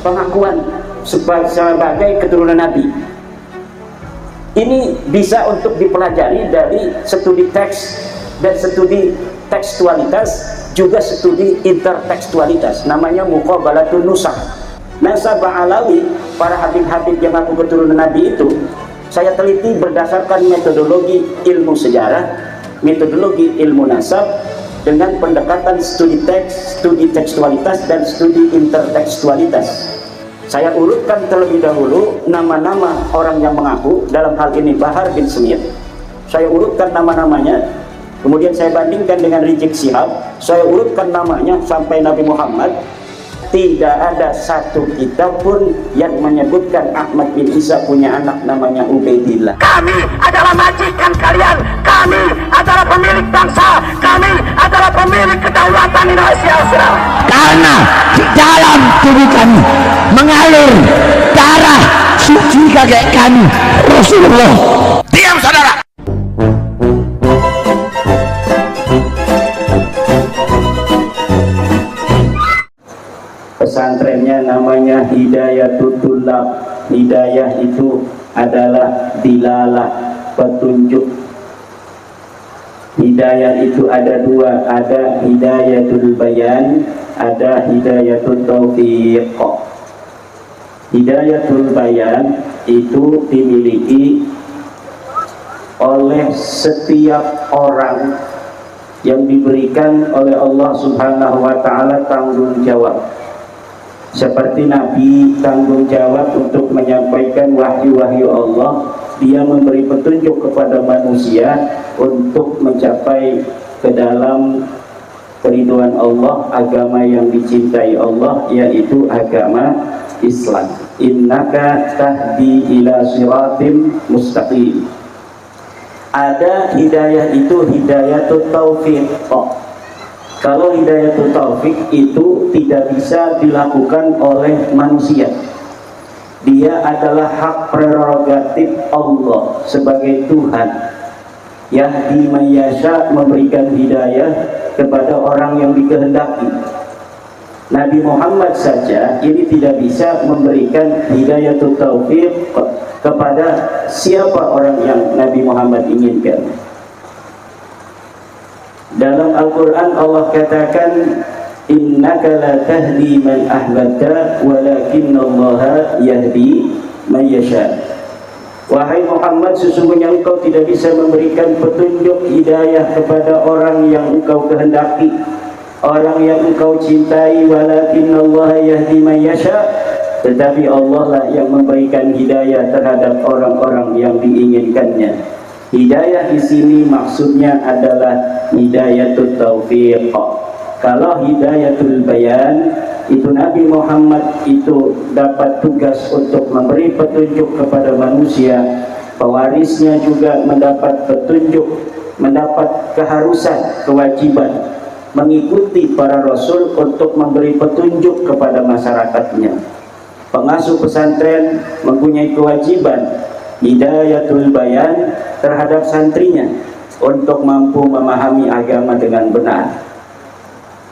pengakuan sebagai keturunan Nabi. Ini bisa untuk dipelajari dari studi teks dan studi tekstualitas, juga studi intertekstualitas, namanya muqabalatun nusakh. Nasabah alawi, para habib-habib yang aku keturunan Nabi itu saya teliti berdasarkan metodologi ilmu sejarah, metodologi ilmu nasab, dengan pendekatan studi teks, studi tekstualitas, dan studi intertekstualitas. Saya urutkan terlebih dahulu nama-nama orang yang mengaku, dalam hal ini Bahar bin Smith. Saya urutkan nama-namanya, kemudian saya bandingkan dengan Rizik Syihab, saya urutkan namanya sampai Nabi Muhammad. Tidak ada satu kitab pun yang menyebutkan Ahmad bin Isa punya anak namanya Ubaidillah. Kami adalah majikan kalian, kami adalah pemilik bangsa, kami adalah pemilik kedaulatan Indonesia. Karena di dalam tubuh kami mengalir darah suci kakek kami Rasulullah. Diam saudara. Pesantrennya namanya Hidayatul Tulab. Hidayah itu adalah dilalah, petunjuk. Hidayah itu ada dua, ada Hidayatul Bayan, ada Hidayatul Taufiq. Hidayatul Bayan itu dimiliki oleh setiap orang yang diberikan oleh Allah Subhanahu wa Ta'ala tanggung jawab. Seperti Nabi tanggung jawab untuk menyampaikan wahyu-wahyu Allah, dia memberi petunjuk kepada manusia untuk mencapai ke dalam keridhaan Allah, agama yang dicintai Allah, yaitu agama Islam. Innaka tahdi ila siratim mustaqim. Ada hidayah itu hidayatul taufiq. Kalau hidayatul taufik itu tidak bisa dilakukan oleh manusia. Dia adalah hak prerogatif Allah sebagai Tuhan. Yahdi man yasha, memberikan hidayah kepada orang yang dikehendaki. Nabi Muhammad saja ini tidak bisa memberikan hidayatul taufik kepada siapa orang yang Nabi Muhammad inginkan. Dalam Al-Quran Allah katakan, innaka la tahdi man ahbabta walakinallaha yahdi man yasha. Wahai Muhammad, sesungguhnya engkau tidak bisa memberikan petunjuk hidayah kepada orang yang engkau kehendaki, orang yang engkau cintai, walakinallaha yahdi man yasha. Tetapi Allah lah yang memberikan hidayah terhadap orang-orang yang diinginkannya. Hidayah di sini maksudnya adalah hidayatul taufiq. Kalau hidayatul bayan itu Nabi Muhammad itu dapat tugas untuk memberi petunjuk kepada manusia, pewarisnya juga mendapat petunjuk, mendapat keharusan, kewajiban mengikuti para rasul untuk memberi petunjuk kepada masyarakatnya. Pengasuh pesantren mempunyai kewajiban hidayatul bayan terhadap santrinya untuk mampu memahami agama dengan benar.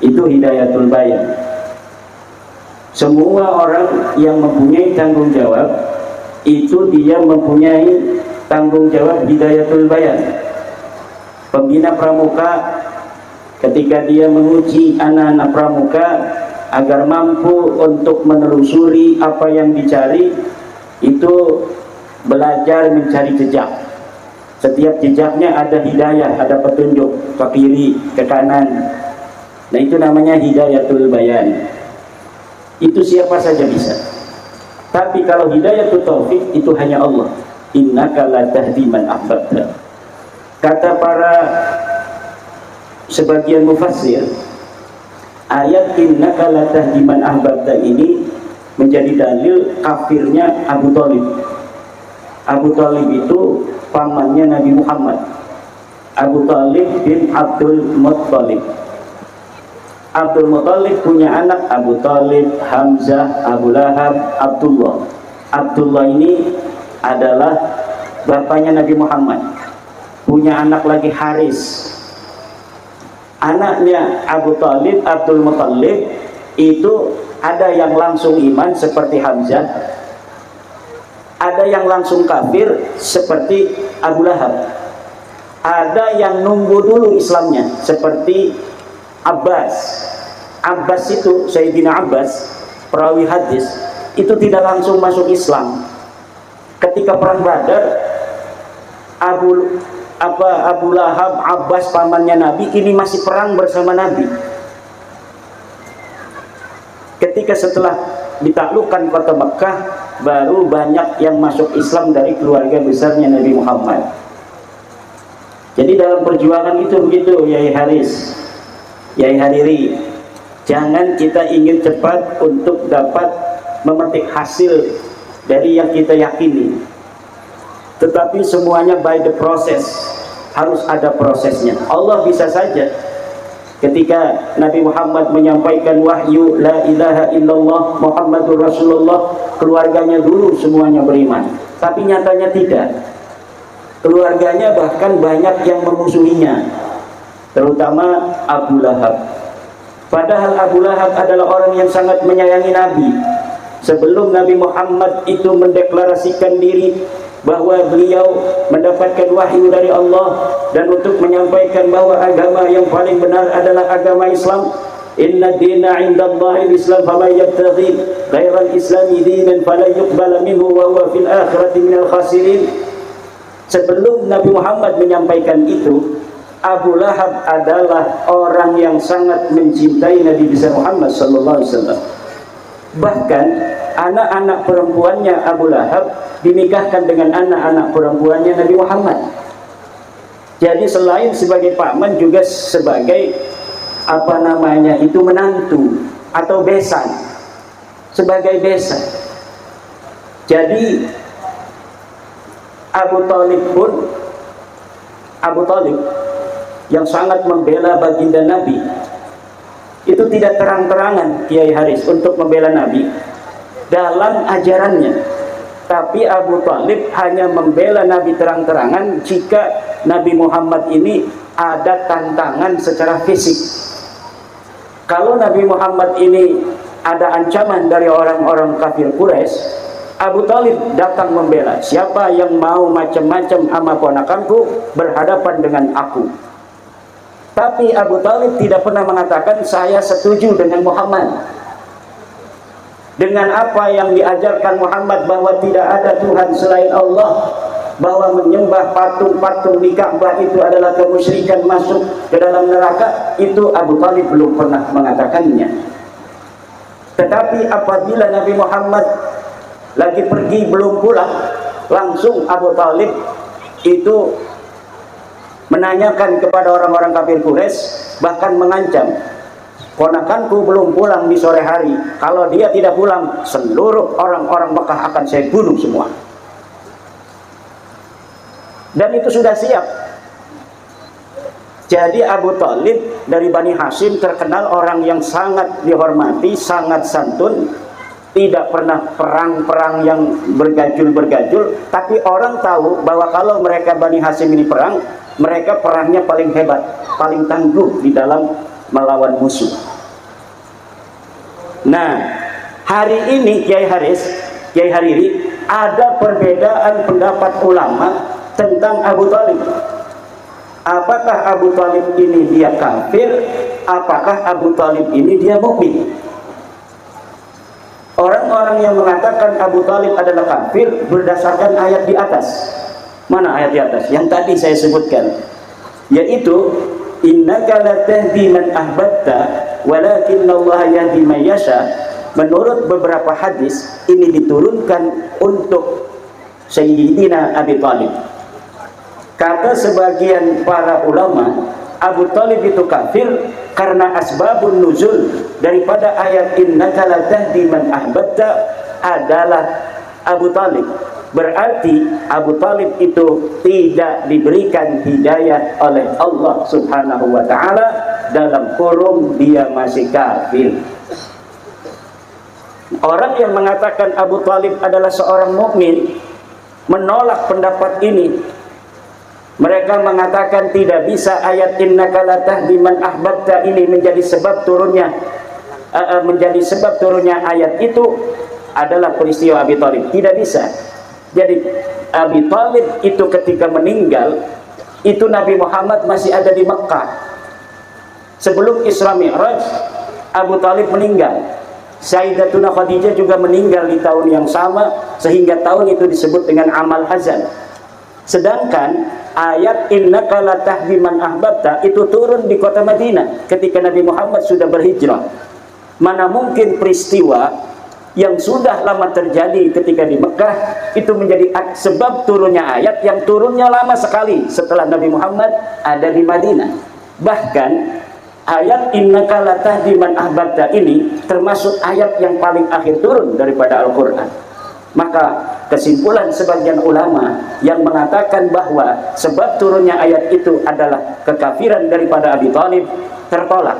Itu hidayatul bayan. Semua orang yang mempunyai tanggung jawab itu dia mempunyai tanggung jawab hidayatul bayan. Pembina pramuka ketika dia menguji anak-anak pramuka agar mampu untuk menelusuri apa yang dicari, itu belajar mencari jejak. Setiap jejaknya ada hidayah, ada petunjuk ke kiri, ke kanan. Nah, itu namanya hidayatul bayan. Itu siapa saja bisa. Tapi kalau hidayatul taufik itu hanya Allah. Innaka la tahdi man ahbabta. Kata para sebagian mufassir, ayat innaka la tahdi man ahbabta ini menjadi dalil kafirnya Abu Thalib. Abu Thalib itu pamannya Nabi Muhammad, Abu Thalib bin Abdul Muttalib. Abdul Muttalib punya anak Abu Thalib, Hamzah, Abu Lahab, Abdullah. Abdullah ini adalah bapaknya Nabi Muhammad. Punya anak lagi Haris. Anaknya Abu Thalib, Abdul Muttalib itu Ada yang langsung iman seperti Hamzah, ada yang langsung kafir seperti Abu Lahab, ada yang nunggu dulu Islamnya seperti Abbas. Abbas itu, Sayyidina Abbas, perawi hadis, itu tidak langsung masuk Islam. Ketika perang Badar, Abu Lahab, Abbas pamannya Nabi, ini masih perang bersama Nabi. Ketika setelah ditaklukkan kota Mekah, baru banyak yang masuk Islam dari keluarga besarnya Nabi Muhammad. Jadi dalam perjuangan itu begitu, Yai Haris, Yai Hariri. Jangan kita ingin cepat untuk dapat memetik hasil dari yang kita yakini, tetapi semuanya by the process, harus ada prosesnya. Allah bisa saja ketika Nabi Muhammad menyampaikan wahyu la ilaha illallah Muhammadur Rasulullah, keluarganya dulu semuanya beriman, tapi nyatanya tidak. Keluarganya bahkan banyak yang memusuhinya, terutama Abu Lahab. Padahal Abu Lahab adalah orang yang sangat menyayangi Nabi. Sebelum Nabi Muhammad itu mendeklarasikan diri bahwa beliau mendapatkan wahyu dari Allah dan untuk menyampaikan bahwa agama yang paling benar adalah agama Islam, inna dina indallahi al-islam faman yabtaghi ghairal islami dinan falan yuqbala minhu wa huwa fil akhirati minal khasirin. Sebelum Nabi Muhammad menyampaikan itu, Abu Lahab adalah orang yang sangat mencintai Nabi besar Muhammad sallallahu alaihi wasallam. Bahkan anak-anak perempuannya Abu Lahab dinikahkan dengan anak-anak perempuannya Nabi Muhammad. Jadi selain sebagai paman juga sebagai menantu atau besan, sebagai besan. Jadi Abu Talib yang sangat membela baginda Nabi itu tidak terang-terangan, Kiai Haris, untuk membela Nabi dalam ajarannya. Tapi Abu Talib hanya membela Nabi terang-terangan jika Nabi Muhammad ini ada tantangan secara fisik. Kalau Nabi Muhammad ini ada ancaman dari orang-orang kafir Quraisy, Abu Talib datang membela. Siapa yang mau macam-macam sama ponakanku berhadapan dengan aku. Tapi Abu Talib tidak pernah mengatakan saya setuju dengan Muhammad, dengan apa yang diajarkan Muhammad, bahwa tidak ada Tuhan selain Allah, bahwa menyembah patung-patung di Ka'bah itu adalah kemusyrikan, masuk ke dalam neraka. Itu Abu Talib belum pernah mengatakannya. Tetapi apabila Nabi Muhammad lagi pergi belum pulang, langsung Abu Talib itu menanyakan kepada orang-orang kafir Quraisy, bahkan mengancam, ponakanku belum pulang di sore hari, kalau dia tidak pulang seluruh orang-orang Mekah akan saya bunuh semua. Dan itu sudah siap. Jadi Abu Talib dari Bani Hashim terkenal orang yang sangat dihormati, sangat santun, tidak pernah perang-perang yang bergajul-bergajul, tapi orang tahu bahwa kalau mereka Bani Hashim ini perang, mereka perangnya paling hebat, paling tangguh di dalam melawan musuh. Nah, hari ini Kiai Haris, Kiai Hariri, ada perbedaan pendapat ulama tentang Abu Talib. Apakah Abu Talib ini dia kafir? Apakah Abu Talib ini dia mukmin? Orang-orang yang mengatakan Abu Talib adalah kafir berdasarkan ayat di atas. Mana ayat di atas? Yang tadi saya sebutkan, yaitu innaka la tahdi man ahbabta walakinallaha yahdi man yasha. Menurut beberapa hadis ini diturunkan untuk Sayyidina Abi Talib. Kata sebagian para ulama, Abu Talib itu kafir karena asbabun nuzul daripada ayat innaka la tahdi man ahbabta adalah Abu Talib. Berarti Abu Talib itu tidak diberikan hidayah oleh Allah Subhanahu wa ta'ala, dalam kurung dia masih kafir. Orang yang mengatakan Abu Talib adalah seorang mukmin menolak pendapat ini. Mereka mengatakan tidak bisa ayat innaka la tahdi man ahbabta ini menjadi sebab turunnya menjadi sebab turunnya ayat itu adalah peristiwa Abi Thalib. Tidak bisa. Jadi Abi Thalib itu ketika meninggal, itu Nabi Muhammad masih ada di Mekah. Sebelum Isra Mi'raj, Abu Thalib meninggal. Sayyidatuna Khadijah juga meninggal di tahun yang sama, sehingga tahun itu disebut dengan amal hazan. Sedangkan ayat innaka latahdi man ahbabta itu turun di kota Madinah ketika Nabi Muhammad sudah berhijrah. Mana mungkin peristiwa yang sudah lama terjadi ketika di Mekah itu menjadi sebab turunnya ayat yang turunnya lama sekali setelah Nabi Muhammad ada di Madinah. Bahkan ayat innaka latahdi man ahbabta ini termasuk ayat yang paling akhir turun daripada Al-Quran. Maka kesimpulan sebagian ulama yang mengatakan bahwa sebab turunnya ayat itu adalah kekafiran daripada Abi Thalib tertolak.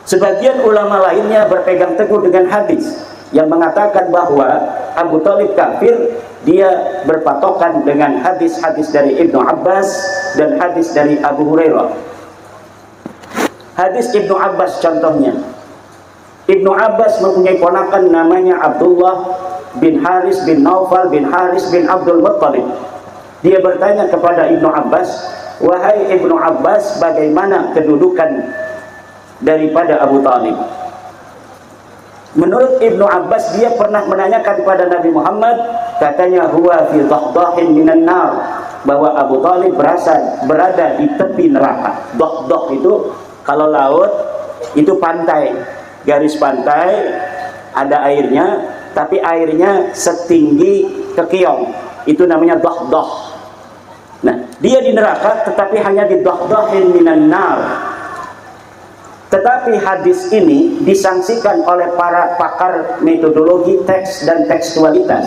Sebagian ulama lainnya berpegang teguh dengan hadis yang mengatakan bahwa Abu Thalib kafir. Dia berpatokan dengan hadis-hadis dari Ibnu Abbas dan hadis dari Abu Hurairah. Hadis Ibnu Abbas contohnya, Ibnu Abbas mempunyai ponakan namanya Abdullah bin Haris bin Naufal bin Haris bin Abdul Muttalib. Dia bertanya kepada Ibnu Abbas, wahai Ibnu Abbas, bagaimana kedudukan daripada Abu Thalib? Menurut Ibnu Abbas, dia pernah menanyakan kepada Nabi Muhammad, katanya huwa fi dhahdahin minan nar, bahwa Abu Thalib berada di tepi neraka. Dhahdah itu kalau laut itu pantai, garis pantai, ada airnya, tapi airnya setinggi kekiong, itu namanya dhahdah. Nah, dia di neraka tetapi hanya di dhahdahin minan nar. Tetapi hadis ini disangsikan oleh para pakar metodologi teks dan tekstualitas.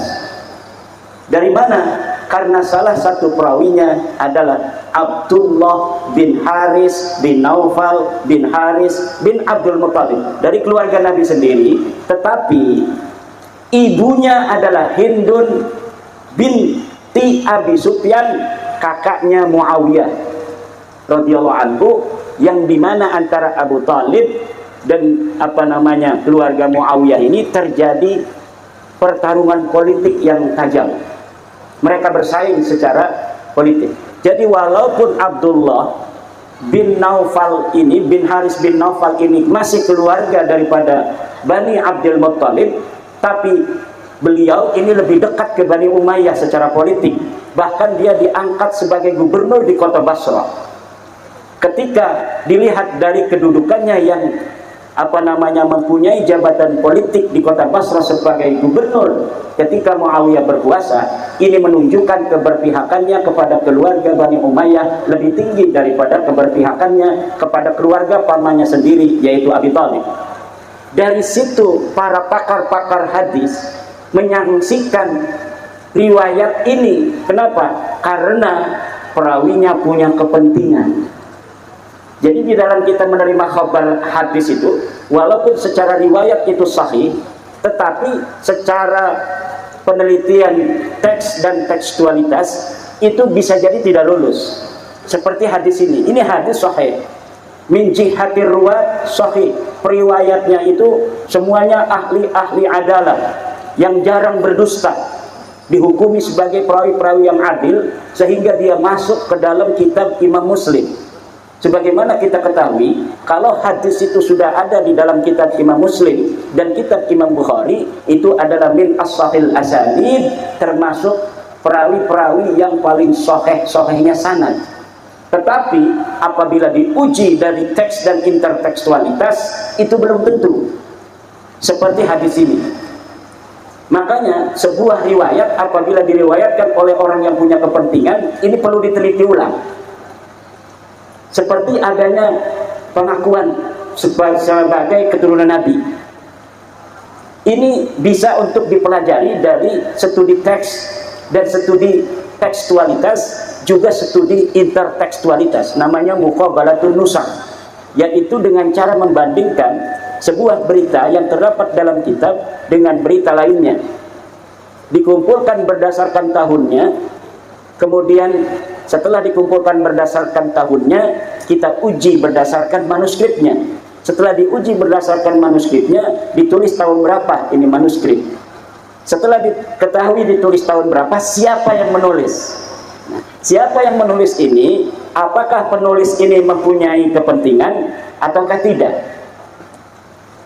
Dari mana? Karena salah satu perawinya adalah Abdullah bin Haris bin Naufal bin Haris bin Abdul Muttalib, dari keluarga Nabi sendiri, tetapi ibunya adalah Hindun binti Abi Sufyan, kakaknya Muawiyah radhiyallahu anhu, yang dimana antara Abu Thalib dan keluarga Muawiyah ini terjadi pertarungan politik yang tajam. Mereka bersaing secara politik. Jadi walaupun Abdullah bin Naufal ini, bin Haris bin Naufal ini masih keluarga daripada Bani Abdul Muttalib, tapi beliau ini lebih dekat ke Bani Umayyah secara politik. Bahkan dia diangkat sebagai gubernur di kota Basrah. Ketika dilihat dari kedudukannya yang mempunyai jabatan politik di kota Basrah sebagai gubernur ketika Muawiyah berkuasa, ini menunjukkan keberpihakannya kepada keluarga Bani Umayyah lebih tinggi daripada keberpihakannya kepada keluarga pamannya sendiri, yaitu Abi Thalib. Dari situ para pakar-pakar hadis menyaksikan riwayat ini. Kenapa? Karena perawinya punya kepentingan. Jadi di dalam kita menerima khabar hadis itu, walaupun secara riwayat itu sahih, tetapi secara penelitian teks dan tekstualitas itu bisa jadi tidak lulus. Seperti hadis ini. Ini hadis sahih. Min jihatir ruwat sahih. Periwayatnya itu semuanya ahli-ahli adalah yang jarang berdusta, dihukumi sebagai perawi-perawi yang adil, sehingga dia masuk ke dalam kitab Imam Muslim. Sebagaimana kita ketahui, kalau hadis itu sudah ada di dalam kitab Imam Muslim dan kitab Imam Bukhari, itu adalah min as-sahil asanid, termasuk perawi-perawi yang paling sahihnya sanad. Tetapi apabila diuji dari teks dan intertekstualitas, itu belum tentu seperti hadis ini. Makanya sebuah riwayat apabila diriwayatkan oleh orang yang punya kepentingan, ini perlu diteliti ulang. Seperti adanya pengakuan sebagai keturunan Nabi. Ini bisa untuk dipelajari dari studi teks dan studi tekstualitas, juga studi intertekstualitas, namanya muqabalatun nusakh, yaitu dengan cara membandingkan sebuah berita yang terdapat dalam kitab dengan berita lainnya, dikumpulkan berdasarkan tahunnya, kemudian setelah dikumpulkan berdasarkan tahunnya, kita uji berdasarkan manuskripnya. Setelah diuji berdasarkan manuskripnya, ditulis tahun berapa ini manuskrip. Setelah diketahui ditulis tahun berapa, siapa yang menulis? Nah, siapa yang menulis ini? Apakah penulis ini mempunyai kepentingan ataukah tidak?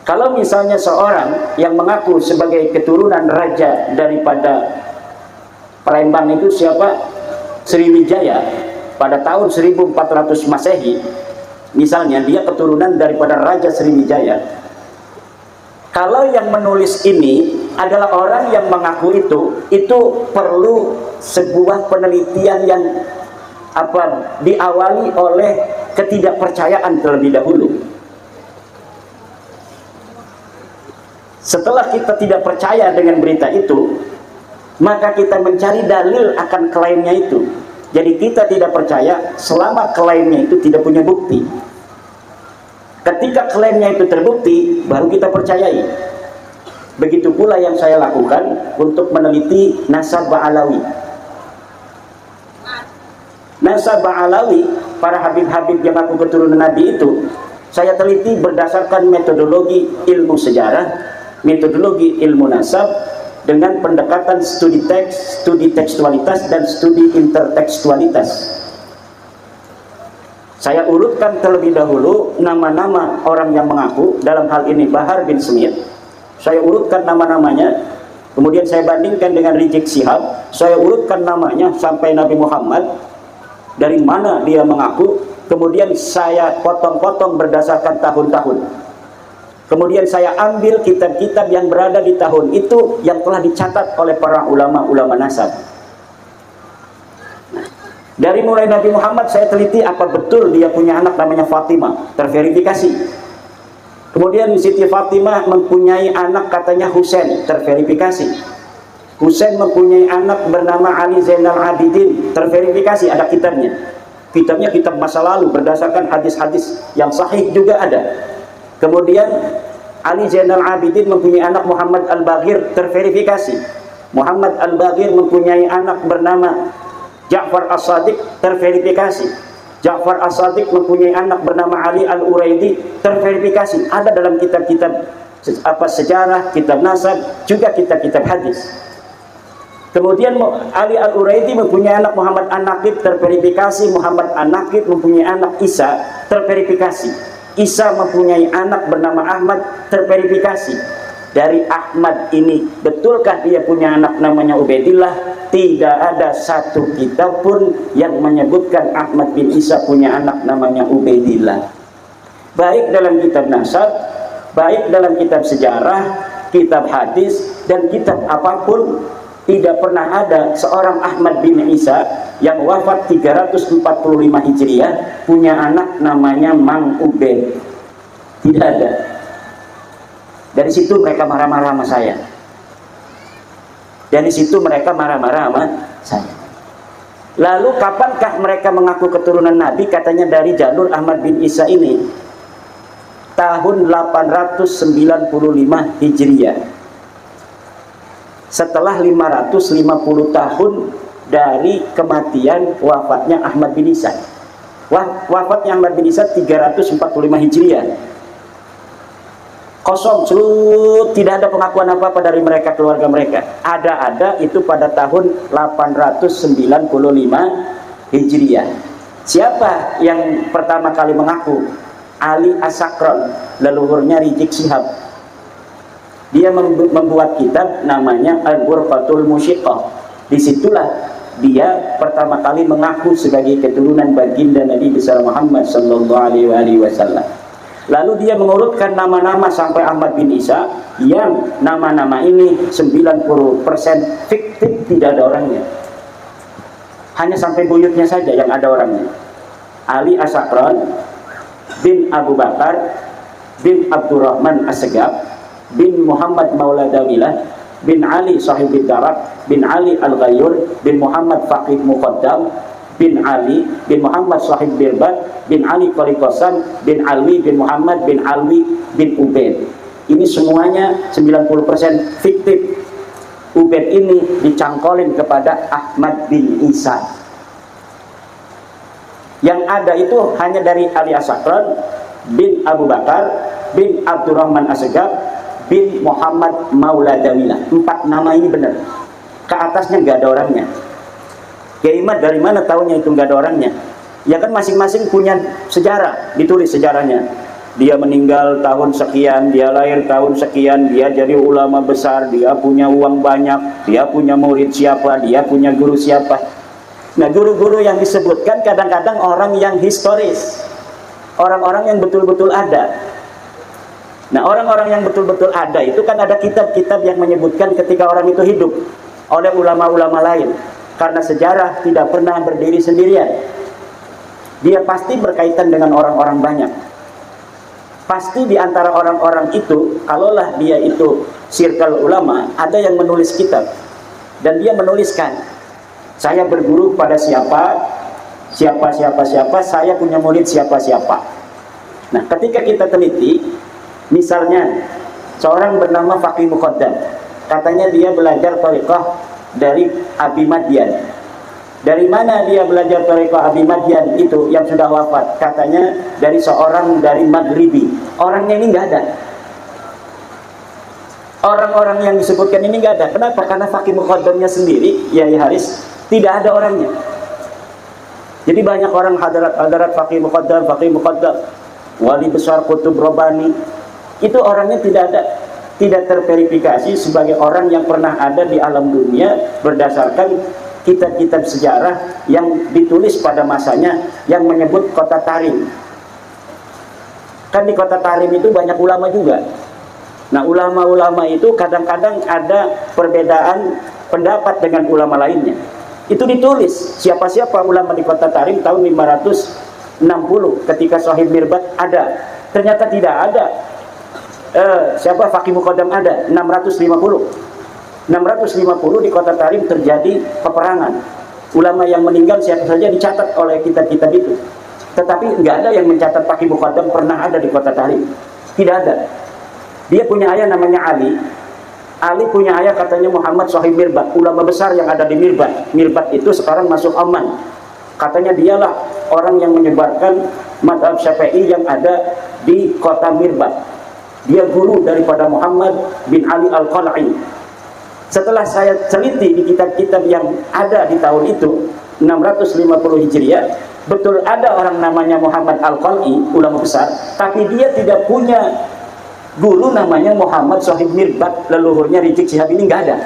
Kalau misalnya seorang yang mengaku sebagai keturunan raja daripada Palembang itu siapa? Sriwijaya pada tahun 1400 Masehi, misalnya dia keturunan daripada Raja Sriwijaya. Kalau yang menulis ini adalah orang yang mengaku itu perlu sebuah penelitian yang diawali oleh ketidakpercayaan terlebih dahulu. Setelah kita tidak percaya dengan berita itu, maka kita mencari dalil akan klaimnya itu. Jadi kita tidak percaya selama klaimnya itu tidak punya bukti. Ketika klaimnya itu terbukti, baru kita percayai. Begitu pula yang saya lakukan untuk meneliti nasab Ba'alawi. Nasab Ba'alawi, para habib-habib yang aku keturunan Nabi itu, saya teliti berdasarkan metodologi ilmu sejarah, metodologi ilmu nasab, dengan pendekatan studi teks, studi tekstualitas, dan studi intertekstualitas. Saya urutkan terlebih dahulu nama-nama orang yang mengaku, dalam hal ini Bahar bin Smith. Saya urutkan nama-namanya, kemudian saya bandingkan dengan Rizik Syihab. Saya urutkan namanya sampai Nabi Muhammad, dari mana dia mengaku, kemudian saya potong-potong berdasarkan tahun-tahun. Kemudian saya ambil kitab-kitab yang berada di tahun itu yang telah dicatat oleh para ulama-ulama nasab. Nah, dari mulai Nabi Muhammad saya teliti apa betul dia punya anak namanya Fatimah, terverifikasi. Kemudian Siti Fatimah mempunyai anak katanya Husain, terverifikasi. Husain mempunyai anak bernama Ali Zainal Abidin, terverifikasi, ada kitabnya. Kitabnya kitab masa lalu berdasarkan hadis-hadis yang sahih juga ada. Kemudian Ali Zainal Abidin mempunyai anak Muhammad Al-Baghir, terverifikasi. Muhammad Al-Baghir mempunyai anak bernama Ja'far As-Sadiq, terverifikasi. Ja'far As-Sadiq mempunyai anak bernama Ali Al-Uraidi, terverifikasi. Ada dalam kitab-kitab sejarah, kitab nasab, juga kitab-kitab hadis. Kemudian Ali Al-Uraidi mempunyai anak Muhammad An-Naqib, terverifikasi. Muhammad An-Naqib mempunyai anak Isa, terverifikasi. Isa mempunyai anak bernama Ahmad, terverifikasi. Dari Ahmad ini, betulkah dia punya anak namanya Ubaidillah? Tidak ada satu kitab pun yang menyebutkan Ahmad bin Isa punya anak namanya Ubaidillah. Baik dalam kitab nasab, baik dalam kitab sejarah, kitab hadis, dan kitab apapun, tidak pernah ada seorang Ahmad bin Isa yang wafat 345 Hijriah punya anak namanya Mang Ubaid. Tidak ada. Dari situ mereka marah-marah sama saya. Dari situ mereka marah-marah sama saya. Lalu kapankah mereka mengaku keturunan Nabi? Katanya dari jalur Ahmad bin Isa ini. Tahun 895 Hijriah. Setelah 550 tahun dari kematian wafatnya Ahmad bin Isa. Wafatnya Ahmad bin Isa 345 Hijriah. Kosong, celut, tidak ada pengakuan apa-apa dari mereka, keluarga mereka. Ada itu pada tahun 895 Hijriah. Siapa yang pertama kali mengaku? Ali As-Sakron, leluhurnya Rizik Syihab. Dia membuat kitab namanya Al-Burqatul Musyiqah. Disitulah dia pertama kali mengaku sebagai keturunan baginda Nabi besar Muhammad sallallahu alaihi wasallam. Lalu dia mengurutkan nama-nama sampai Ahmad bin Isa, yang nama-nama ini 90% fiktif, tidak ada orangnya. Hanya sampai buyutnya saja yang ada orangnya. Ali As-Sakron bin Abu Bakar bin Abdurrahman As-Segaf bin Muhammad Maula Dawilah bin Ali Sahib Darak bin Ali Al-Ghayur bin Muhammad Faqih Muqaddam bin Ali bin Muhammad Sahib Birbat bin Ali Qalikosan bin Alwi bin Muhammad bin Alwi bin Ubaid. Ini semuanya 90% fiktif. Ubaid ini dicangkolin kepada Ahmad bin Isa. Yang ada itu hanya dari Ali As-Sakron bin Abu Bakar bin Abdurrahman Assegaf bin Muhammad Maula Dawilah. 4 nama ini benar. Ke atasnya nggak ada orangnya. Kiai Imad dari mana tahunya itu nggak ada orangnya? Ya kan masing-masing punya sejarah, ditulis sejarahnya. Dia meninggal tahun sekian, dia lahir tahun sekian, dia jadi ulama besar, dia punya uang banyak, dia punya murid siapa, dia punya guru siapa. Nah, guru-guru yang disebutkan kadang-kadang orang yang historis, orang-orang yang betul-betul ada. Nah, orang-orang yang betul-betul ada itu kan ada kitab-kitab yang menyebutkan ketika orang itu hidup oleh ulama-ulama lain. Karena sejarah tidak pernah berdiri sendirian. Dia pasti berkaitan dengan orang-orang banyak. Pasti di antara orang-orang itu, kalaulah dia itu circle ulama, ada yang menulis kitab. Dan dia menuliskan, saya berguru pada siapa, saya punya murid siapa. Nah, ketika kita teliti, misalnya, seorang bernama Faqih Muqaddam, katanya dia belajar thariqah dari Abi Madyan. Dari mana dia belajar thariqah Abi Madyan itu yang sudah wafat? Katanya dari seorang dari Maghribi. Orangnya ini nggak ada. Orang-orang yang disebutkan ini nggak ada. Kenapa? Karena Faqih Muqaddamnya sendiri, Yai Haris, tidak ada orangnya. Jadi banyak orang hadarat Faqih Muqaddam, wali besar Qutub Rabbani, itu orangnya tidak ada. Tidak terverifikasi sebagai orang yang pernah ada di alam dunia berdasarkan kitab-kitab sejarah yang ditulis pada masanya yang menyebut kota Tarim. Kan di kota Tarim itu banyak ulama juga. Nah, ulama-ulama itu kadang-kadang ada perbedaan pendapat dengan ulama lainnya. Itu ditulis siapa-siapa ulama di kota Tarim tahun 560 ketika Shahib Mirbat ada. Ternyata tidak ada. Siapa Faqih Muqaddam ada 650 di kota Tarim terjadi peperangan. Ulama yang meninggal siapa saja dicatat oleh kitab-kitab itu. Tetapi nggak ada yang mencatat Faqih Muqaddam pernah ada di kota Tarim. Tidak ada. Dia punya ayah namanya Ali. Ali punya ayah katanya Muhammad Shahib Mirbat, ulama besar yang ada di Mirbat. Mirbat itu sekarang masuk Oman. Katanya dialah orang yang menyebarkan mazhab Syafi'i yang ada di kota Mirbat. Dia guru daripada Muhammad bin Ali Al-Qal'i. Setelah saya teliti di kitab-kitab yang ada di tahun itu 650 Hijriah, betul ada orang namanya Muhammad Al-Qal'i, ulama besar, tapi dia tidak punya guru namanya Muhammad Shahib Mirbat, leluhurnya Rizik Syihab ini nggak ada.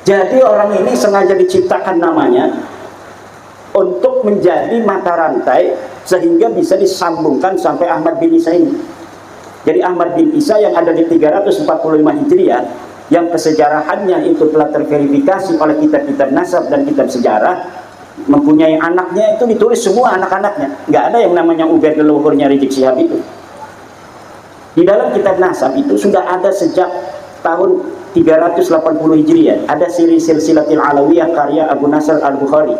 Jadi orang ini sengaja diciptakan namanya untuk menjadi mata rantai sehingga bisa disambungkan sampai Ahmad bin Isa ini. Jadi Ahmad bin Isa yang ada di 345 Hijriah, yang kesejarahannya itu telah terverifikasi oleh kitab-kitab nasab dan kitab sejarah, mempunyai anaknya itu ditulis semua anak-anaknya. Nggak ada yang namanya Ubaid leluhurnya Rizik Syihab itu. Di dalam kitab nasab itu sudah ada sejak tahun 380 Hijriah. Ada siri silsilatil alawiyah karya Abu Nasr al-Bukhari.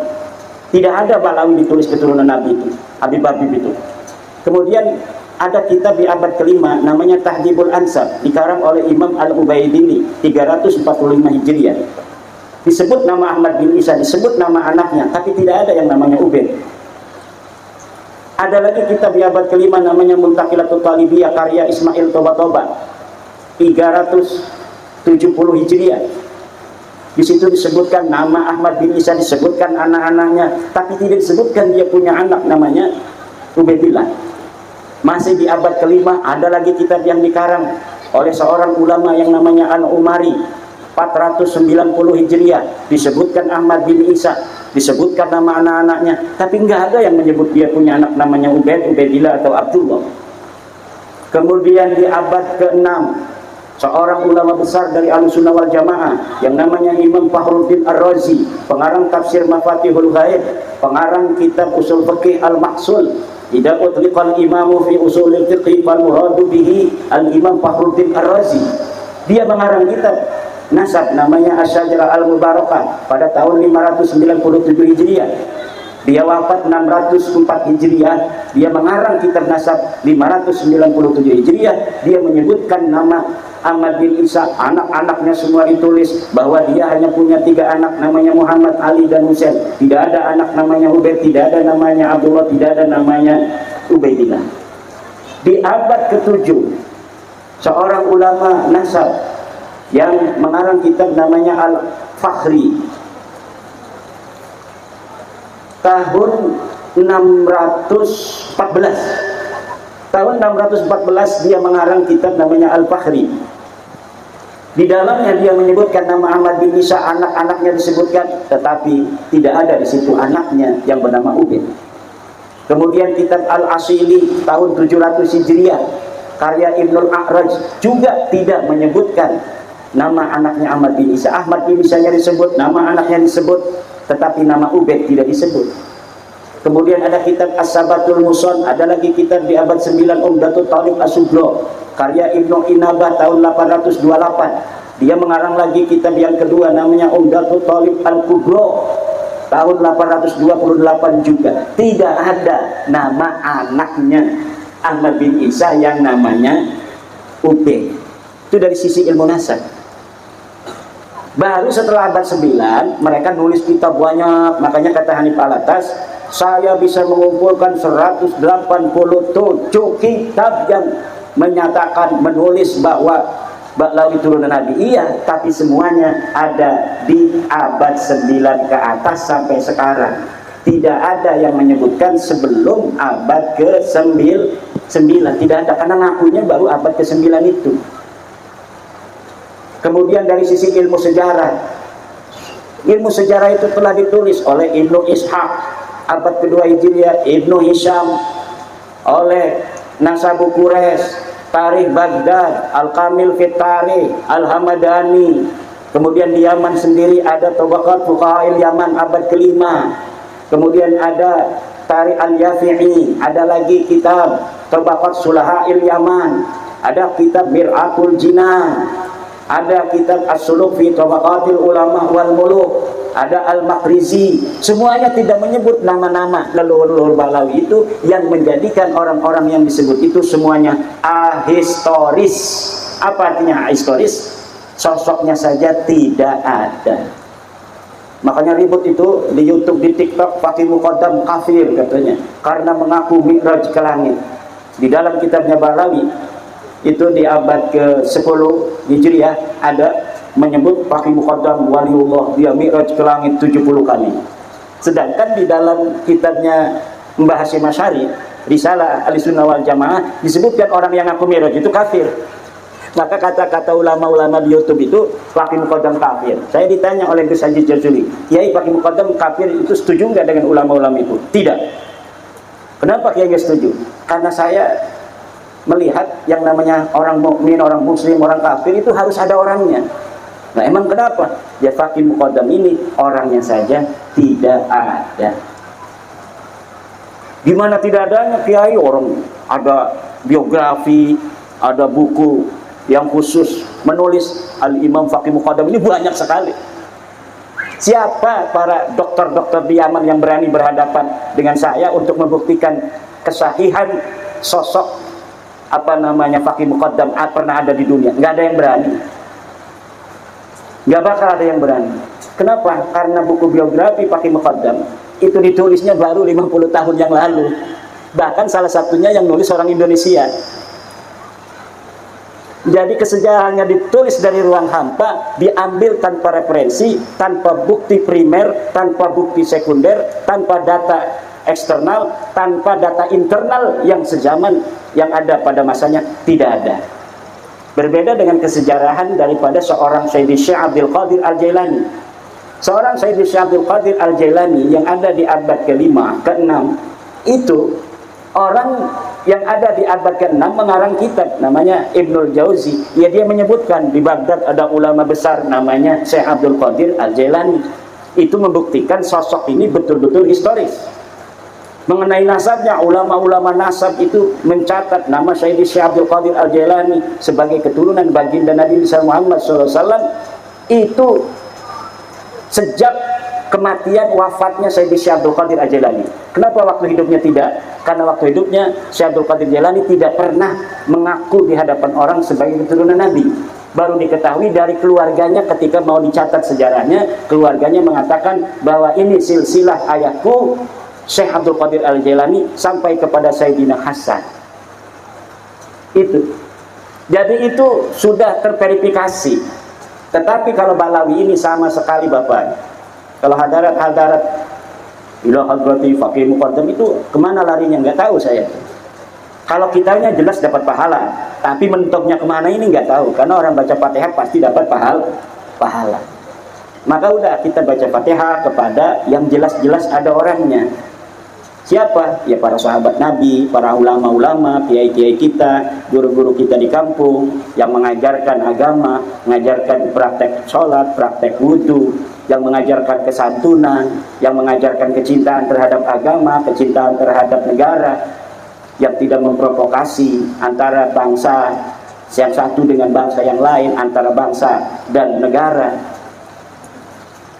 Tidak ada Balawi ditulis keturunan Nabi itu, Habib itu. Kemudian ada kitab di abad kelima namanya Tahdhibul Ansab, dikarang oleh Imam Al-Ubaidili 345 Hijriah. Disebut nama Ahmad bin Isa, disebut nama anaknya, tapi tidak ada yang namanya Ubaid. Ada lagi kitab di abad kelima namanya Muntaqilatul Talibiyah karya Ismail Toba 370 Hijriah. Di situ disebutkan nama Ahmad bin Isa, disebutkan anak-anaknya, tapi tidak disebutkan dia punya anak namanya Ubaidillah. Masih di abad kelima ada lagi kitab yang dikarang oleh seorang ulama yang namanya An-Umari 490 Hijriah, disebutkan Ahmad bin Isa, disebutkan nama anak-anaknya, tapi nggak ada yang menyebut dia punya anak namanya Ubaidillah atau Abdullah. Kemudian di abad ke-6 seorang ulama besar dari Ahlussunnah wal Jamaah yang namanya Imam Fakhruddin Ar-Razi, pengarang tafsir Mafatihul Ghaib, pengarang kitab usul fikih Al-Mahsul, idza utliqal imamu fi usulil fiqh fal muradu bihi al-Imam Fakhruddin Ar-Razi. Dia mengarang kitab nasab namanya Asy-Syajarah Al-Mubarakah pada tahun 597 Hijriah. Dia wafat 604 Hijriah. Dia mengarang kitab nasab 597 Hijriah. Dia menyebutkan nama Ahmad bin Isa, anak-anaknya semua ditulis bahwa dia hanya punya 3 anak namanya Muhammad, Ali dan Husain. Tidak ada anak namanya Ubaid, tidak ada namanya Abdullah, tidak ada namanya Ubaidillah. Di abad ke-7, seorang ulama nasab yang mengarang kitab namanya Al-Fakhri, tahun 614 dia mengarang kitab namanya Al-Fakhri. Di dalamnya dia menyebutkan nama Ahmad bin Isa, anak-anaknya disebutkan, tetapi tidak ada di situ anaknya yang bernama Ubaid. Kemudian kitab Al-Asili tahun 700 Hijriah karya Ibnul A'raj juga tidak menyebutkan nama anaknya Ahmad bin Isa. Ahmad bin Isanya disebut, nama anaknya disebut, tetapi nama Ubaid tidak disebut. Kemudian ada kitab As-Sabatul Muson, ada lagi kitab di abad 9 Umdatul Talib As-Sugro karya Ibnu Inabah tahun 828. Dia mengarang lagi kitab yang kedua namanya Umdatul Talib Al-Kubro tahun 828 juga. Tidak ada nama anaknya Ahmad bin Isa yang namanya Ubaid. Itu dari sisi ilmu nasab. Baru setelah abad 9 mereka nulis kitab banyak. Makanya kata Hanif Alatas, saya bisa mengumpulkan 187 kitab yang menyatakan, menulis bahwa Ba'lawi turunan Nabi. Iya, tapi semuanya ada di abad 9 ke atas sampai sekarang. Tidak ada yang menyebutkan sebelum abad ke-9. Tidak ada, karena ngakunya baru abad ke-9 itu. Kemudian dari sisi ilmu sejarah itu telah ditulis oleh Ibnu Ishaq abad kedua Hijriah, Ibnu Hisham oleh Nasabu Quraisy, Tarikh Baghdad, Al-Kamil Fit Tarikh, Al-Hamadani. Kemudian di Yaman sendiri ada Tabaqat Fuqaha'il Yaman abad kelima. Kemudian ada Tarikh Al-Yafi'i, ada lagi kitab Tabaqat Sulaha'il Yaman, ada kitab Mir'atul Jinan, ada kitab As-Suluk fi Tabaqatil Ulama wal Muluk, ada Al-Makrizi. Semuanya tidak menyebut nama-nama leluhur-leluhur Ba'lawi itu, yang menjadikan orang-orang yang disebut itu semuanya ahistoris. Apa artinya ahistoris? Sosoknya saja tidak ada. Makanya ribut itu di YouTube, di TikTok, Fakih Muqaddam kafir katanya karena mengaku mi'raj ke langit. Di dalam kitabnya Ba'lawi itu di abad ke-10 Hijriah ada menyebut Fakih Muqaddam waliullah, dia mi'raj ke langit 70 kali. Sedangkan di dalam kitabnya Mbah Hasyim Asy'ari, Risalah Ahlussunnah wal Jamaah, disebutkan orang yang ngaku mi'raj itu kafir. Maka kata-kata ulama-ulama di YouTube itu Fakih Muqaddam kafir. Saya ditanya oleh Gus Haji Jazuli, Kiai Fakih Muqaddam kafir itu setuju nggak dengan ulama-ulama itu? Tidak. Kenapa Kiai nggak setuju? Karena saya melihat yang namanya orang mukmin, orang muslim, orang kafir itu harus ada orangnya. Nah emang kenapa? Ya Fakih Muqaddam ini orangnya saja tidak ada. Gimana tidak adanya Kiai? Orang ada biografi, ada buku yang khusus menulis Al-Imam Fakih Muqaddam ini banyak sekali. Siapa para dokter-dokter di Yaman yang berani berhadapan dengan saya untuk membuktikan kesahihan sosok Fakih Muqaddam pernah ada di dunia? Nggak ada yang berani. Nggak bakal ada yang berani. Kenapa? Karena buku biografi Fakih Muqaddam itu ditulisnya baru 50 tahun yang lalu. Bahkan salah satunya yang nulis orang Indonesia. Jadi kesejarahannya ditulis dari ruang hampa, diambil tanpa referensi, tanpa bukti primer, tanpa bukti sekunder, tanpa data eksternal, tanpa data internal yang sezaman yang ada pada masanya, tidak ada. Berbeda dengan kesejarahan daripada seorang Sayyidi Syekh Abdul Qadir Al-Jailani. Seorang Sayyidi Syekh Abdul Qadir Al-Jailani yang ada di abad ke-5, ke-6, itu orang yang ada di abad ke-6 mengarang kitab namanya Ibnul Jauzi. Ya, dia menyebutkan di Baghdad ada ulama besar namanya Syekh Abdul Qadir Al-Jailani. Itu membuktikan sosok ini betul-betul historis. Mengenai nasabnya, ulama-ulama nasab itu mencatat nama Sayyidi Syekh Abdul Qadir Al-Jailani sebagai keturunan baginda Nabi Muhammad SAW itu sejak kematian wafatnya Sayyidi Syekh Abdul Qadir Al-Jailani. Kenapa waktu hidupnya tidak? Karena waktu hidupnya Syekh Abdul Qadir Al-Jailani tidak pernah mengaku di hadapan orang sebagai keturunan Nabi. Baru diketahui dari keluarganya ketika mau dicatat sejarahnya, keluarganya mengatakan bahwa ini silsilah ayahku Syekh Abdul Qadir Al-Jailani sampai kepada Sayyidina Hasan. Itu. Jadi itu sudah terverifikasi. Tetapi kalau Balawi ini sama sekali Bapak. Kalau hadarat-hadarat ila hadrati faqih muqaddam itu kemana larinya nggak tahu saya. Kalau kitanya jelas dapat pahala, tapi mentoknya kemana ini nggak tahu. Karena orang baca Fatihah pasti dapat pahala. Maka udah kita baca Fatihah kepada yang jelas-jelas ada orangnya. Siapa? Ya para sahabat Nabi, para ulama-ulama, kiai-kiai kita, guru-guru kita di kampung yang mengajarkan agama, mengajarkan praktek sholat, praktek wudhu, yang mengajarkan kesantunan, yang mengajarkan kecintaan terhadap agama, kecintaan terhadap negara, yang tidak memprovokasi antara bangsa yang satu dengan bangsa yang lain, antara bangsa dan negara.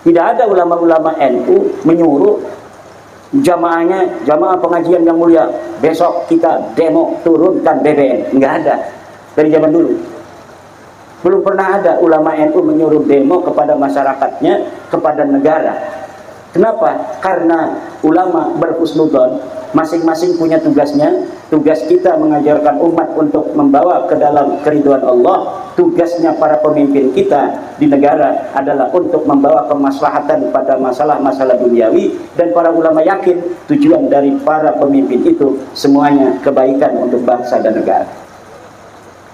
Tidak ada ulama-ulama NU menyuruh jamaah pengajian yang mulia besok kita demo turunkan BBM. Enggak ada dari zaman dulu. Belum pernah ada ulama NU menyuruh demo kepada masyarakatnya, kepada negara. Kenapa? Karena ulama berhusnudzon, masing-masing punya tugasnya. Tugas kita mengajarkan umat untuk membawa ke dalam keridhaan Allah. Tugasnya para pemimpin kita di negara adalah untuk membawa kemaslahatan pada masalah-masalah duniawi. Dan para ulama yakin tujuan dari para pemimpin itu semuanya kebaikan untuk bangsa dan negara.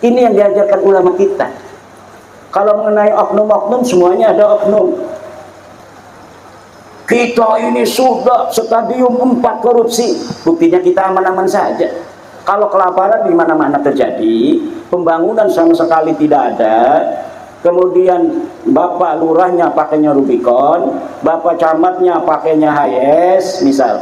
Ini yang diajarkan ulama kita. Kalau mengenai oknum-oknum, semuanya ada oknum. Kita ini sudah stadium 4 korupsi. Buktinya kita aman-aman saja. Kalau kelaparan di mana-mana terjadi, pembangunan sama sekali tidak ada. Kemudian bapak lurahnya pakainya Rubicon, bapak camatnya pakainya Hiace, misal.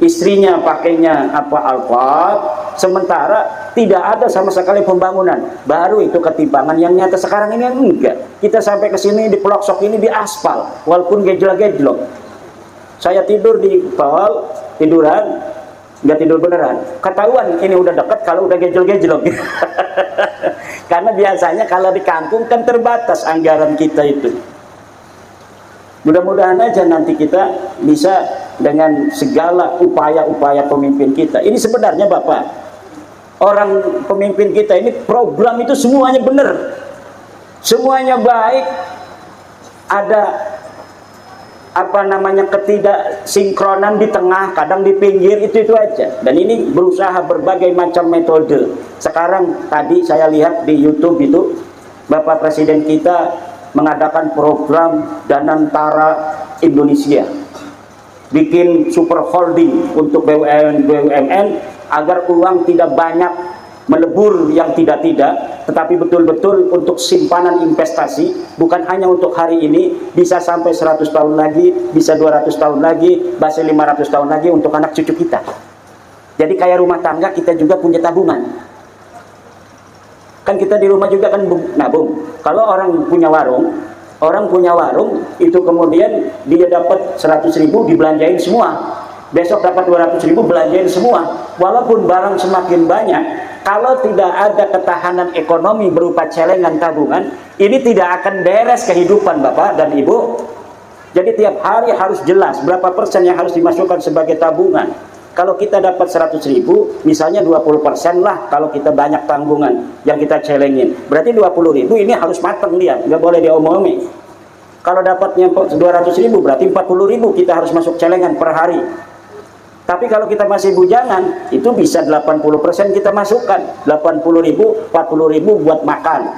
Istrinya pakainya Alphard, sementara tidak ada sama sekali pembangunan. Baru itu ketimpangan yang nyata. Sekarang ini enggak. Kita sampai ke sini di pelosok ini di aspal, walaupun gejlok-gejlok. Saya tidur di tol, tiduran, nggak tidur beneran. Ketahuan ini udah dekat kalau udah gejlok-gejlok. Karena biasanya kalau di kampung kan terbatas anggaran kita itu. Mudah-mudahan aja nanti kita bisa dengan segala upaya-upaya pemimpin kita. Ini sebenarnya Bapak, orang pemimpin kita ini program itu semuanya benar, semuanya baik. Ada ketidaksinkronan di tengah, kadang di pinggir, itu aja. Dan ini berusaha berbagai macam metode. Sekarang tadi saya lihat di YouTube itu Bapak Presiden kita mengadakan program Danantara Indonesia, bikin super holding untuk BUMN agar uang tidak banyak melebur yang tidak-tidak, tetapi betul-betul untuk simpanan investasi, bukan hanya untuk hari ini, bisa sampai 100 tahun lagi, bisa 200 tahun lagi, bisa 500 tahun lagi untuk anak cucu kita. Jadi kayak rumah tangga kita juga punya tabungan. Kan kita di rumah juga kan nabung. Kalau orang punya warung itu kemudian dia dapat 100.000 dibelanjain semua. Besok dapat 200.000 belanjain semua. Walaupun barang semakin banyak, kalau tidak ada ketahanan ekonomi berupa celengan tabungan, ini tidak akan beres kehidupan Bapak dan Ibu. Jadi tiap hari harus jelas berapa persen yang harus dimasukkan sebagai tabungan. Kalau kita dapat 100.000, misalnya 20% lah kalau kita banyak tanggungan yang kita celengin. Berarti 20.000 ini harus matang dia, nggak boleh diomongin. Kalau dapatnya 200.000 berarti 40.000 kita harus masuk celengan per hari. Tapi kalau kita masih bujangan, itu bisa 80% kita masukkan. 80.000, 40.000 buat makan.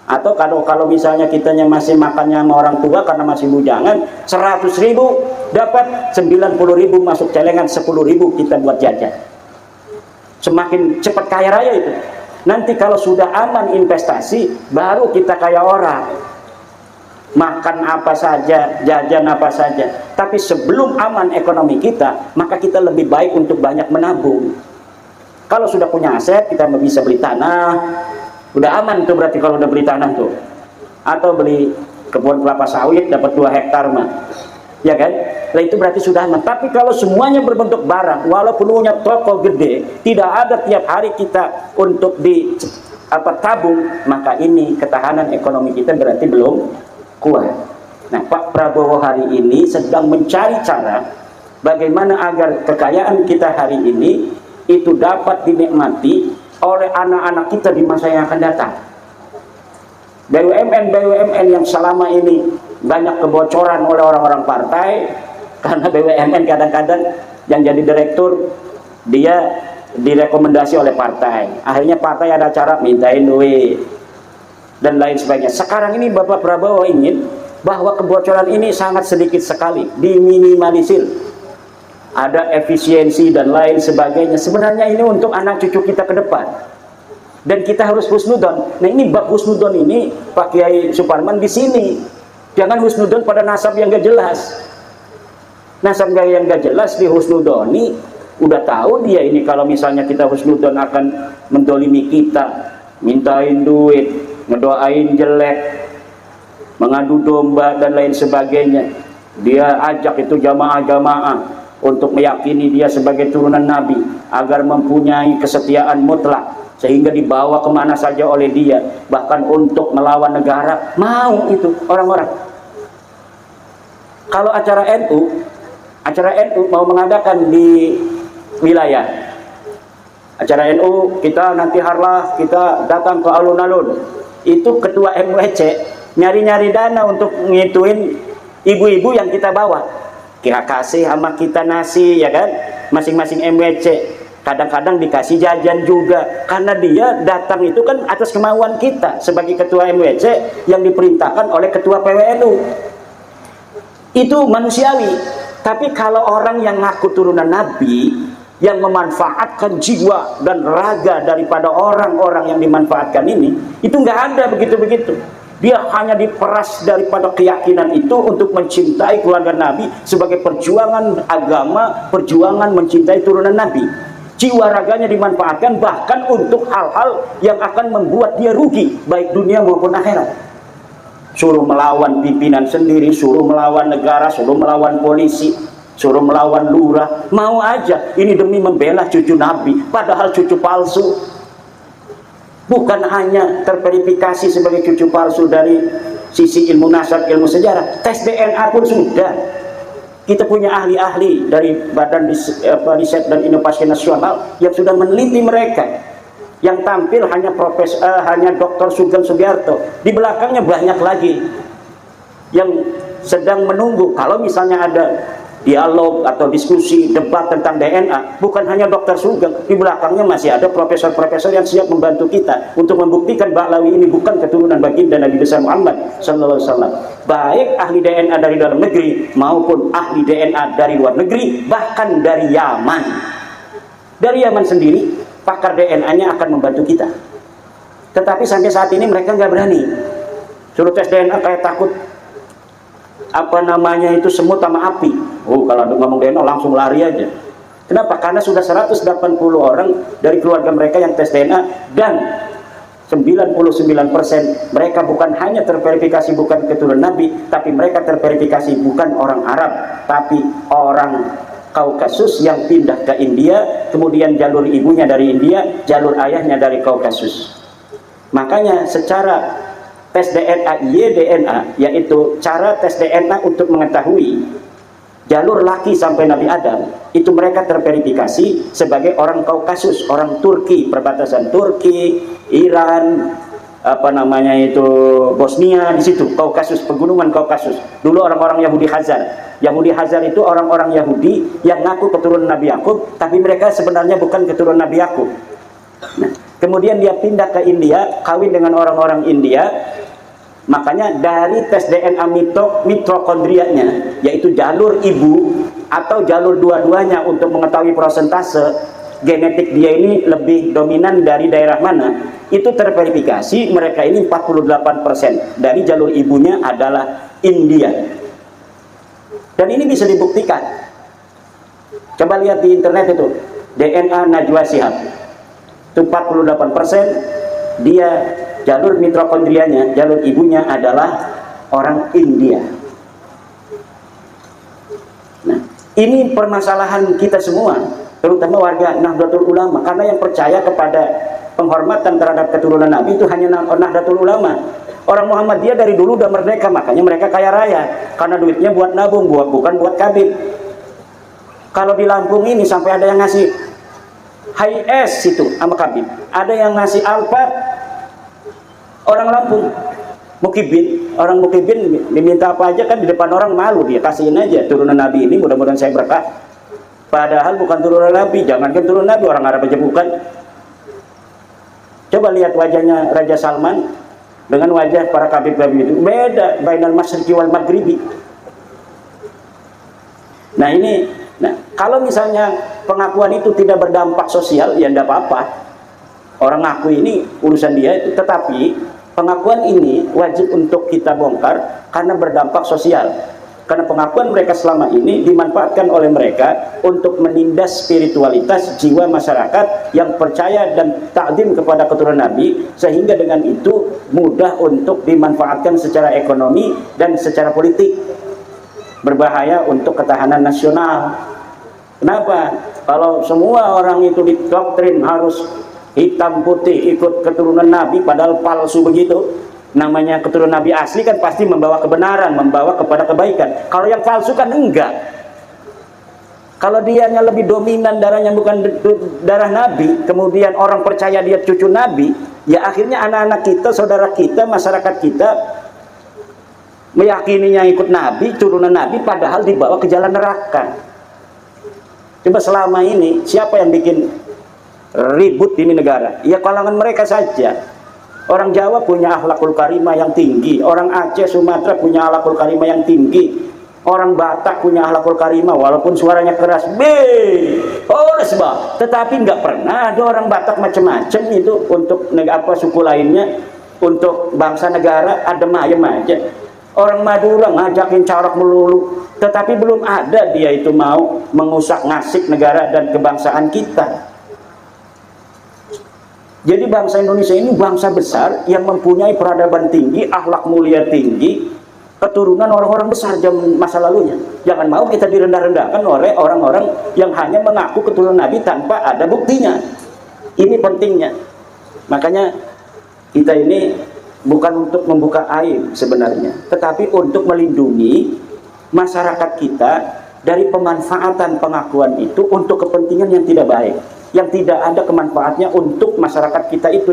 Atau kalau misalnya kitanya masih makannya sama orang tua karena masih bujangan, 100.000 dapat 90.000 masuk celengan, 10.000 kita buat jajan. Semakin cepat kaya raya itu. Nanti kalau sudah aman investasi, baru kita kaya orang. Makan apa saja, jajan apa saja. Tapi sebelum aman ekonomi kita, maka kita lebih baik untuk banyak menabung. Kalau sudah punya aset, kita bisa beli tanah. Udah aman tuh berarti kalau udah beli tanah tuh. Atau beli kebun kelapa sawit dapat 2 hektar mah. Ya kan? Nah itu berarti sudah aman. Tapi kalau semuanya berbentuk barang, walaupun punya toko gede, tidak ada tiap hari kita untuk tabung, maka ini ketahanan ekonomi kita berarti belum kuat. Nah, Pak Prabowo hari ini sedang mencari cara bagaimana agar kekayaan kita hari ini itu dapat dinikmati oleh anak-anak kita di masa yang akan datang. BUMN yang selama ini banyak kebocoran oleh orang-orang partai, karena BUMN kadang-kadang yang jadi direktur dia direkomendasi oleh partai, akhirnya partai ada cara mintain duit dan lain sebagainya. Sekarang ini Bapak Prabowo ingin bahwa kebocoran ini sangat sedikit sekali, diminimalisir, ada efisiensi dan lain sebagainya. Sebenarnya ini untuk anak cucu kita ke depan, dan kita harus husnudon. Nah, ini bab husnudon ini Pak Kiai Suparman di sini. Jangan husnudon pada nasab yang gak jelas. Nasab yang gak jelas di husnudoni, udah tahu dia ini kalau misalnya kita husnudon akan mendolimi kita, mintain duit, ngedoain jelek, mengadu domba dan lain sebagainya. Dia ajak itu jamaah-jamaah untuk meyakini dia sebagai turunan Nabi, agar mempunyai kesetiaan mutlak, sehingga dibawa kemana saja oleh dia, bahkan untuk melawan negara. Mau itu orang-orang. Kalau acara NU mau mengadakan di wilayah, acara NU kita nanti harlah kita datang ke alun-alun, itu ketua MWC nyari-nyari dana untuk ngituin ibu-ibu yang kita bawa, kira kasih sama kita nasi, ya kan, masing-masing MWC kadang-kadang dikasih jajan juga, karena dia datang itu kan atas kemauan kita sebagai ketua MWC yang diperintahkan oleh ketua PWNU. Itu manusiawi. Tapi kalau orang yang ngaku turunan Nabi, yang memanfaatkan jiwa dan raga daripada orang-orang yang dimanfaatkan ini, itu nggak ada begitu-begitu. Dia hanya diperas daripada keyakinan itu untuk mencintai keluarga Nabi sebagai perjuangan agama, perjuangan mencintai turunan Nabi. Jiwa raganya dimanfaatkan bahkan untuk hal-hal yang akan membuat dia rugi, baik dunia maupun akhirat. Suruh melawan pimpinan sendiri, suruh melawan negara, suruh melawan polisi, suruh melawan lurah, mau aja. Ini demi membela cucu Nabi, padahal cucu palsu. Bukan hanya terverifikasi sebagai cucu palsu dari sisi ilmu nasab, ilmu sejarah, tes DNA pun sudah. Kita punya ahli-ahli dari Badan Riset dan Inovasi Nasional yang sudah meneliti mereka. Yang tampil hanya hanya Dr. Sugeng Sugiarto, di belakangnya banyak lagi yang sedang menunggu. Kalau misalnya ada dialog atau diskusi debat tentang DNA, bukan hanya Dr. Sugeng, di belakangnya masih ada profesor-profesor yang siap membantu kita untuk membuktikan Ba'lawi ini bukan keturunan baginda Nabi besar Muhammad sallallahu alaihi wasallam. Baik ahli DNA dari dalam negeri maupun ahli DNA dari luar negeri, bahkan dari Yaman. Dari Yaman sendiri pakar DNA-nya akan membantu kita. Tetapi sampai saat ini mereka nggak berani. Suruh tes DNA kayak takut apa namanya itu semut sama api. Oh, kalau ngomong DNA langsung lari aja. Kenapa? Karena sudah 180 orang dari keluarga mereka yang tes DNA, dan 99% mereka bukan hanya terverifikasi bukan keturunan Nabi, tapi mereka terverifikasi bukan orang Arab, tapi orang Kaukasus yang pindah ke India, kemudian jalur ibunya dari India, jalur ayahnya dari Kaukasus. Makanya secara tes DNA, YDNA, yaitu cara tes DNA untuk mengetahui jalur laki sampai Nabi Adam, itu mereka terverifikasi sebagai orang Kaukasus, orang Turki, perbatasan Turki, Iran, apa namanya itu Bosnia, di situ Kaukasus, pegunungan Kaukasus. Dulu orang-orang Yahudi Khazar. Yahudi Hazar itu orang-orang Yahudi yang ngaku keturunan Nabi Yakub, tapi mereka sebenarnya bukan keturunan Nabi Yakub. Nah, kemudian dia pindah ke India, kawin dengan orang-orang India. Makanya dari tes DNA mitokondrianya, yaitu jalur ibu atau jalur dua-duanya untuk mengetahui persentase genetik dia ini lebih dominan dari daerah mana, itu terverifikasi mereka ini 48% dari jalur ibunya adalah India. Dan ini bisa dibuktikan. Coba lihat di internet itu, DNA Najwa Shihab. Itu 48% dia jalur mitokondrianya, jalur ibunya adalah orang India. Nah, ini permasalahan kita semua, terutama warga Nahdlatul Ulama, karena yang percaya kepada penghormatan terhadap keturunan Nabi itu hanya Nahdlatul Ulama. Orang Muhammadiyah dari dulu udah merdeka, makanya mereka kaya raya, karena duitnya buat nabung, bukan buat kabin. Kalau di Lampung ini sampai ada yang ngasih high es itu sama kabin. Ada yang ngasih Alphard, orang Lampung mukibin, orang mukibin diminta apa aja kan di depan orang malu, dia kasihin aja turunan Nabi ini, mudah-mudahan saya berkah. Padahal bukan turunan Nabi, jangankan turunan Nabi, orang Arab aja bukan. Coba lihat wajahnya Raja Salman dengan wajah para kabib-kabib itu, beda, bainal masyriqi wal maghribi. Nah ini, kalau misalnya pengakuan itu tidak berdampak sosial, ya tidak apa-apa. Orang ngaku ini urusan dia itu, tetapi pengakuan ini wajib untuk kita bongkar karena berdampak sosial. Karena pengakuan mereka selama ini dimanfaatkan oleh mereka untuk menindas spiritualitas jiwa masyarakat yang percaya dan takdim kepada keturunan Nabi, sehingga dengan itu mudah untuk dimanfaatkan secara ekonomi dan secara politik. Berbahaya untuk ketahanan nasional. Kenapa? Kalau semua orang itu didoktrin harus hitam putih ikut keturunan Nabi, padahal palsu begitu. Namanya keturunan Nabi asli kan pasti membawa kebenaran, membawa kepada kebaikan. Kalau yang palsu kan enggak. Kalau dianya lebih dominan, darahnya bukan darah Nabi, kemudian orang percaya dia cucu Nabi, ya akhirnya anak-anak kita, saudara kita, masyarakat kita meyakininya ikut Nabi, turunan Nabi, padahal dibawa ke jalan neraka. Coba selama ini siapa yang bikin ribut ini negara? Ya kalangan mereka saja. Orang Jawa punya akhlakul karimah yang tinggi, orang Aceh, Sumatera punya akhlakul karimah yang tinggi, orang Batak punya akhlakul karimah walaupun suaranya keras, tetapi nggak pernah ada orang Batak macam-macam itu untuk apa suku lainnya, untuk bangsa negara adem ayem aja. Orang Madura ngajakin carak melulu, tetapi belum ada dia itu mau mengusak ngasik negara dan kebangsaan kita. Jadi bangsa Indonesia ini bangsa besar yang mempunyai peradaban tinggi, akhlak mulia tinggi, keturunan orang-orang besar zaman masa lalunya. Jangan mau kita direndah-rendahkan oleh orang-orang yang hanya mengaku keturunan Nabi tanpa ada buktinya. Ini pentingnya. Makanya kita ini bukan untuk membuka aib sebenarnya, tetapi untuk melindungi masyarakat kita dari pemanfaatan pengakuan itu untuk kepentingan yang tidak baik, yang tidak ada kemanfaatnya untuk masyarakat kita itu.